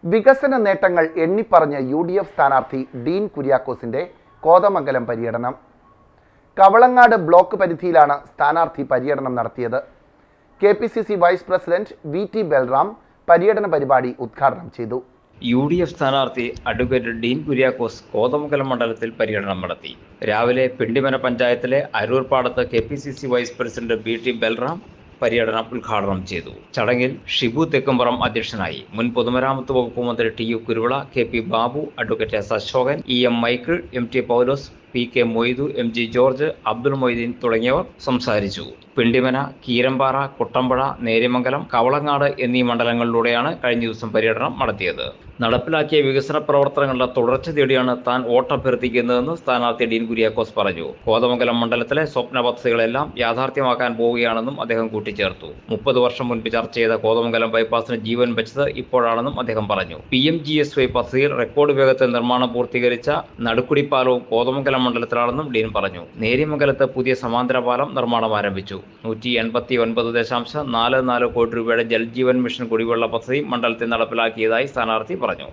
വികസന നേട്ടങ്ങൾ എണ്ണിപ്പറഞ്ഞ UDF സ്ഥാനാർത്ഥി ഡീൻ കുര്യാക്കോസിന്റെ കോതമംഗലം പര്യടനം. കവളങ്ങാട് ബ്ലോക്ക് പരിധിയിലാണ് സ്ഥാനാർത്ഥി പര്യടനം നടത്തിയത്. KPCC vice president VT Balram പര്യടന പരിപാടി ഉദ്ഘാടനം ചെയ്തു. UDF സ്ഥാനാർത്ഥി അഡ്വക്കേറ്റ് ഡീൻ കുര്യാക്കോസ് കോതമംഗലം മണ്ഡലത്തിൽ പര്യടനം നടത്തി. രാവിലെ പിണ്ടിമന പഞ്ചായത്തിലെ അരൂർപ്പാടത്ത് KPCC vice president VT Balram പര്യടനം ഉദ്ഘാടനം ചെയ്തു. ചടങ്ങിൽ ഷിബു തെക്കുംപുറം അധ്യക്ഷനായി. മുൻ പൊതുമരാമത്ത് വകുപ്പ് മന്ത്രി TU Kuruvila, KP Babu, advocate S Ashokan, EM Michael, MT പൗലോസ്, PK Moidu, MG George, Abdul Moideen തുടങ്ങിയവർ സംസാരിച്ചു. പിണ്ടിമന, കീരമ്പാറ, കുട്ടമ്പുഴ, നേര്യമംഗലം, കവളങ്ങാട് എന്നീ മണ്ഡലങ്ങളിലൂടെയാണ് കഴിഞ്ഞ ദിവസം പര്യടനം നടത്തിയത്. നടപ്പിലാക്കിയ വികസന പ്രവർത്തനങ്ങളുടെ തുടർച്ച തേടിയാണ് താൻ വോട്ടഭ്യർത്ഥിക്കുന്നതെന്ന് സ്ഥാനാർത്ഥി ഡീൻ കുര്യാക്കോസ് പറഞ്ഞു. കോതമംഗലം മണ്ഡലത്തിലെ സ്വപ്ന പദ്ധതികളെല്ലാം യാഥാർത്ഥ്യമാക്കാൻ പോവുകയാണെന്നും അദ്ദേഹം കൂട്ടിച്ചേർത്തു. 30 വർഷം മുൻപ് ചർച്ച ചെയ്ത കോതമംഗലം ബൈപ്പാസിന് ജീവൻ വെച്ചത് ഇപ്പോഴാണെന്നും അദ്ദേഹം പറഞ്ഞു. PMGSY പദ്ധതിയിൽ റെക്കോർഡ് വേഗത്തിൽ നിർമ്മാണം പൂർത്തീകരിച്ച നടുക്കുടി പാലവും കോതമംഗലം മണ്ഡലത്തിലാണെന്നും ഡീൻ പറഞ്ഞു. നേര്യമംഗലത്ത് പുതിയ സമാന്തര പാലം നിർമ്മാണം ആരംഭിച്ചു. 189.44 കോടി രൂപയുടെ ജൽജീവൻ മിഷൻ കുടിവെള്ള പദ്ധതി മണ്ഡലത്തിൽ നടപ്പിലാക്കിയതായി സ്ഥാനാർത്ഥി പറഞ്ഞു.